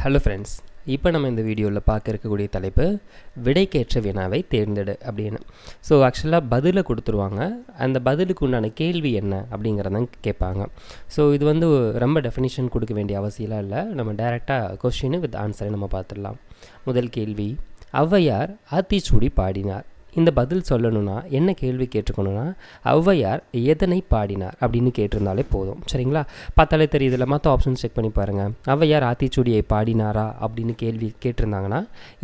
Hello friends, இப்போ நம்ம இந்த வீடியோவில் பார்க்க இருக்கக்கூடிய தலைப்பு விடைக்கேற்ற வினாவை தேர்ந்தெடு அப்படின்னு. ஸோ ஆக்சுவலாக பதிலை கொடுத்துருவாங்க, அந்த பதிலுக்கு உண்டான கேள்வி என்ன அப்படிங்கிறதான் கேட்பாங்க. ஸோ இது வந்து ரொம்ப டெஃபினிஷன் கொடுக்க வேண்டிய அவசியம்லாம் இல்லை, நம்ம டைரெக்டாக கொஸ்டின் வித் ஆன்சரை நம்ம பார்த்துடலாம். முதல் கேள்வி, ஔவையார் ஆத்திச்சூடி பாடினார். இந்த பதில் சொல்லணும்னா என்ன கேள்வி கேட்டுக்கணும்னா, ஔவையார் எதனை பாடினார் அப்படின்னு கேட்டிருந்தாலே போதும். சரிங்களா? பார்த்தாலே தெரியுதுல, மற்ற ஆப்ஷன் செக் பண்ணி பாருங்கள். ஔவையார் ஆத்திச்சூடியை பாடினாரா அப்படின்னு கேள்வி கேட்டிருந்தாங்கன்னா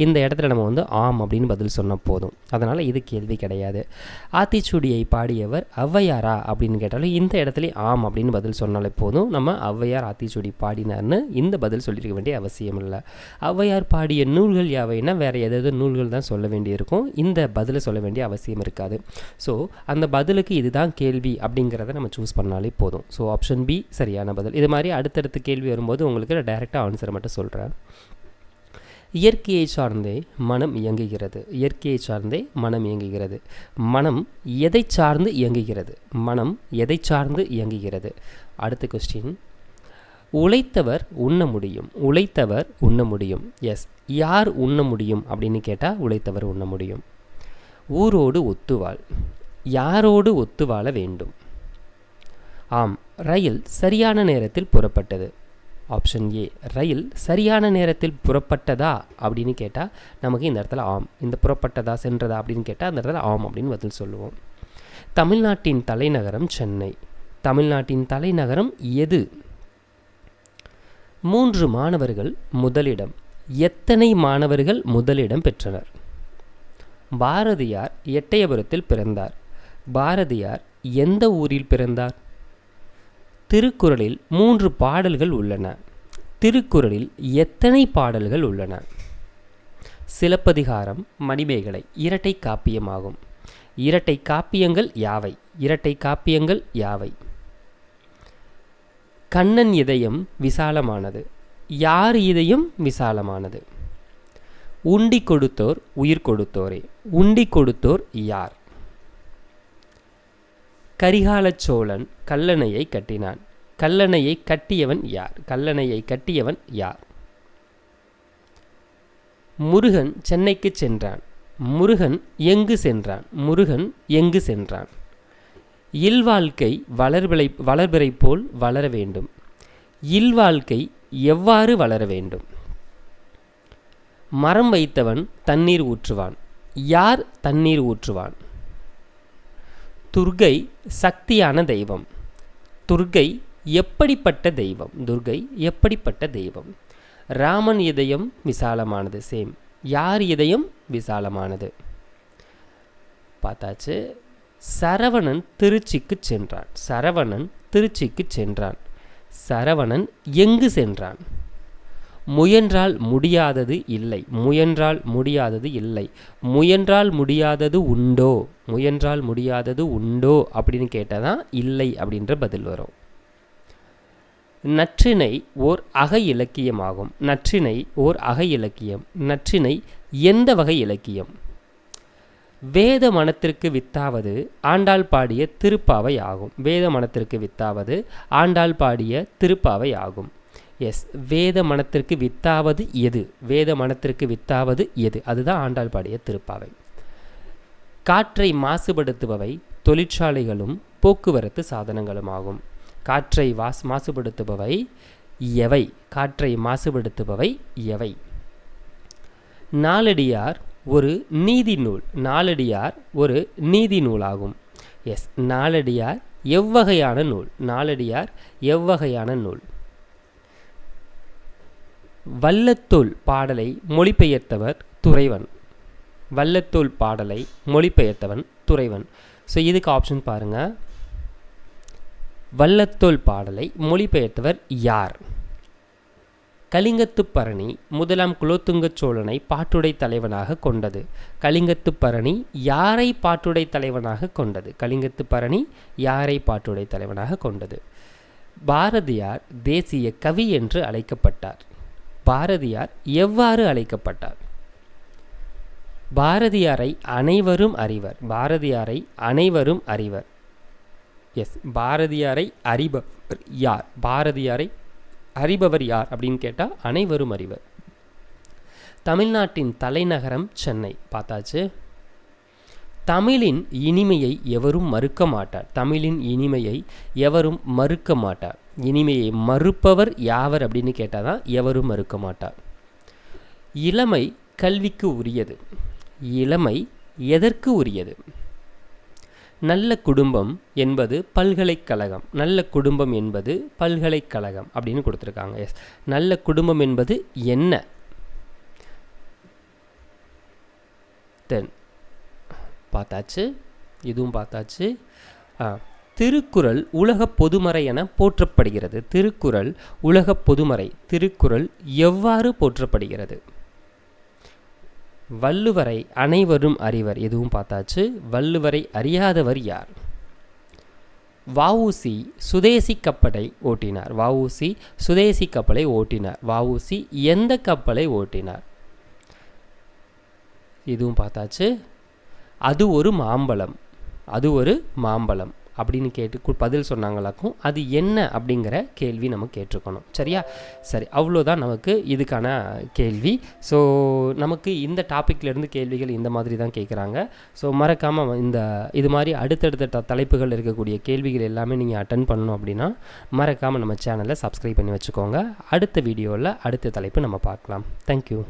இந்த இடத்துல நம்ம வந்து ஆம் அப்படின்னு பதில் சொன்னால் போதும். அதனால் இது கேள்வி கிடையாது. ஆத்திச்சூடியை பாடியவர் ஔவையாரா அப்படின்னு கேட்டாலும் இந்த இடத்துல ஆம் அப்படின்னு பதில் சொன்னாலே போதும். நம்ம ஔவையார் ஆத்திச்சூடி பாடினார்னு இந்த பதில் சொல்லியிருக்க வேண்டிய அவசியம் இல்லை. ஔவையார் பாடிய நூல்கள் யாவைன்னா வேறு ஏதாவது நூல்கள் தான் சொல்ல வேண்டியிருக்கும், இந்த பதில் சொல்ல வேண்டிய அவசியம் இருக்காது. ஸோ அந்த பதிலுக்கு இதுதான் கேள்வி அப்படிங்கிறத நம்ம சூஸ் பண்ணாலே போதும். ஸோ ஆப்ஷன் பி சரியான பதில். இது மாதிரி அடுத்தடுத்து கேள்வி வரும்போது உங்களுக்கு நான் டைரெக்டாக ஆன்சரை மட்டும் சொல்கிறேன். இயற்கையை சார்ந்தே மனம் இயங்குகிறது. இயற்கையை சார்ந்தே மனம் இயங்குகிறது. மனம் எதை சார்ந்து இயங்குகிறது? மனம் எதை சார்ந்து இயங்குகிறது? அடுத்த கொஸ்டின், உழைத்தவர் உண்ண முடியும். உழைத்தவர் உண்ண முடியும். எஸ், யார் உண்ண முடியும் அப்படின்னு கேட்டால் உழைத்தவர் உண்ண முடியும். ஊரோடு ஒத்துவாள். யாரோடு ஒத்துவாழ வேண்டும்? ஆம், ரயில் சரியான நேரத்தில் புறப்பட்டது. ஆப்ஷன் ஏ, ரயில் சரியான நேரத்தில் புறப்பட்டதா அப்படின்னு கேட்டால் நமக்கு இந்த இடத்துல ஆம். இந்த புறப்பட்டதா சென்றதா அப்படின்னு கேட்டால் அந்த இடத்துல ஆம் அப்படின்னு பதில் சொல்லுவோம். தமிழ்நாட்டின் தலைநகரம் சென்னை. தமிழ்நாட்டின் தலைநகரம் எது? 3 மாணவர்கள் முதலிடம். எத்தனை மாணவர்கள் முதலிடம் பெற்றனர்? பாரதியார் எட்டயபுரத்தில் பிறந்தார். பாரதியார் எந்த ஊரில் பிறந்தார்? திருக்குறளில் 3 பாடல்கள் உள்ளன. திருக்குறளில் எத்தனை பாடல்கள் உள்ளன? சிலப்பதிகாரம், மணிமேகலை இரட்டை காப்பியமாகும். இரட்டை காப்பியங்கள் யாவை? இரட்டை காப்பியங்கள் யாவை? கண்ணன் இதயம் விசாலமானது. யார் இதயம் விசாலமானது? உண்டி கொடுத்தோர் உயிர் கொடுத்தோரே. உண்டி கொடுத்தோர் யார்? கரிகால சோழன் கல்லணையை கட்டினான். கல்லணையை கட்டியவன் யார்? கல்லணையை கட்டியவன் யார்? முருகன் சென்னைக்கு சென்றான். முருகன் எங்கு சென்றான்? முருகன் எங்கு சென்றான்? இல்வாழ்க்கை வளர்பிறை போல் வளர வேண்டும். இல்வாழ்க்கை எவ்வாறு வளர வேண்டும்? மரம் வைத்தவன் தண்ணீர் ஊற்றுவான். யார் தண்ணீர் ஊற்றுவான்? துர்க்கை சக்தியான தெய்வம். துர்க்கை எப்படிப்பட்ட தெய்வம்? துர்க்கை எப்படிப்பட்ட தெய்வம்? ராமன் இதயம் விசாலமானது. சேம். யார் இதயம் விசாலமானது? பார்த்தாச்சு. சரவணன் திருச்சிக்கு சென்றான். சரவணன் திருச்சிக்கு சென்றான். சரவணன் எங்கு சென்றான்? முயன்றால் முடியாதது இல்லை. முயன்றால் முடியாதது இல்லை. முயன்றால் முடியாதது உண்டோ? முயன்றால் முடியாதது உண்டோ அப்படின்னு கேட்டால் தான் இல்லை அப்படின்ற பதில் வரும். நற்றிணை ஓர் அக இலக்கியமாகும். நற்றிணை ஓர் அக இலக்கியம். நற்றிணை எந்த வகை இலக்கியம்? வேத மனத்திற்கு வித்தாவது ஆண்டாள் பாடிய திருப்பாவை ஆகும். வேத மனத்திற்கு வித்தாவது ஆண்டாள் பாடிய திருப்பாவை ஆகும். எஸ், வேத மனத்திற்கு வித்தாவது எது? வேத மனத்திற்கு வித்தாவது எது? அதுதான் ஆண்டாள் பாடிய திருப்பாவை. காற்றை மாசுபடுத்துபவை தொழிற்சாலைகளும் போக்குவரத்து சாதனங்களும் ஆகும். காற்றை மாசுபடுத்துபவை எவை? காற்றை மாசுபடுத்துபவை எவை? நாலடியார் ஒரு நீதி நூல். நாலடியார் ஒரு நீதி நூலாகும். எஸ், நாலடியார் எவ்வகையான நூல்? நாலடியார் எவ்வகையான நூல்? வள்ளத்தோள் பாடலை மொழிபெயர்த்தவர் துறைவன். வள்ளத்தோள் பாடலை மொழிபெயர்த்தவன் துறைவன். ஸோ இதுக்கு ஆப்ஷன் பாருங்கள். வள்ளத்தோள் பாடலை மொழிபெயர்த்தவர் யார்? கலிங்கத்து பரணி முதலாம் குலோத்துங்க சோழனை பாட்டுடை தலைவனாக கொண்டது. கலிங்கத்து பரணி யாரை பாட்டுடை தலைவனாக கொண்டது? கலிங்கத்து பரணி யாரை பாட்டுடை தலைவனாக கொண்டது? பாரதியார் தேசிய கவி என்று அழைக்கப்பட்டார். பாரதியார் எவ்வாறு அழைக்கப்பட்டார்? பாரதியாரை அனைவரும் அறிவர். பாரதியாரை அனைவரும் அறிவர். எஸ், பாரதியாரை அறிபவர் யார்? பாரதியாரை அறிபவர் யார் அப்படின்னு கேட்டால் அனைவரும் அறிவர். தமிழ்நாட்டின் தலைநகரம் சென்னை பார்த்தாச்சு. தமிழின் இனிமையை எவரும் மறுக்க மாட்டார். தமிழின் இனிமையை எவரும் மறுக்க மாட்டார். இனிமையை மறுப்பவர் யாவர் அப்படின்னு கேட்டால் தான் எவரும் மறுக்க மாட்டார். இளமை கல்விக்கு உரியது. இளமை எதற்கு உரியது? நல்ல குடும்பம் என்பது பல்கலைக்கழகம். நல்ல குடும்பம் என்பது பல்கலைக்கழகம் அப்படின்னு கொடுத்துருக்காங்க. எஸ், நல்ல குடும்பம் என்பது என்ன? தென் பார்த்தாச்சு, இதுவும் பார்த்தாச்சு. திருக்குறள் உலக பொதுமறை என போற்றப்படுகிறது. திருக்குறள் உலக பொதுமறை. திருக்குறள் எவ்வாறு போற்றப்படுகிறது? வள்ளுவரை அனைவரும் அறிவர். எதுவும் பார்த்தாச்சு. வள்ளுவரை அறியாதவர் யார்? வஉசி சுதேசி கப்பலை ஓட்டினார். வஉசி சுதேசி கப்பலை ஓட்டினார். வஉசி எந்த கப்பலை ஓட்டினார்? இதுவும் பார்த்தாச்சு. அது ஒரு மாம்பழம். அது ஒரு மாம்பழம் அப்படின்னு கேட்டு பதில் சொன்னாங்களாக்கும். அது என்ன அப்படிங்கிற கேள்வி நம்ம கேட்டிருக்கணும். சரியா? சரி, அவ்வளோதான் நமக்கு இதுக்கான கேள்வி. ஸோ நமக்கு இந்த டாப்பிக்லேருந்து கேள்விகள் இந்த மாதிரி தான் கேட்குறாங்க. ஸோ மறக்காமல் இது மாதிரி அடுத்தடுத்த தலைப்புகள் இருக்கக்கூடிய கேள்விகள் எல்லாமே நீங்கள் அட்டன் பண்ணணும் அப்படின்னா மறக்காமல் நம்ம சேனலை சப்ஸ்கிரைப் பண்ணி வச்சுக்கோங்க. அடுத்த வீடியோவில் அடுத்த தலைப்பு நம்ம பார்க்கலாம். தேங்க்யூ.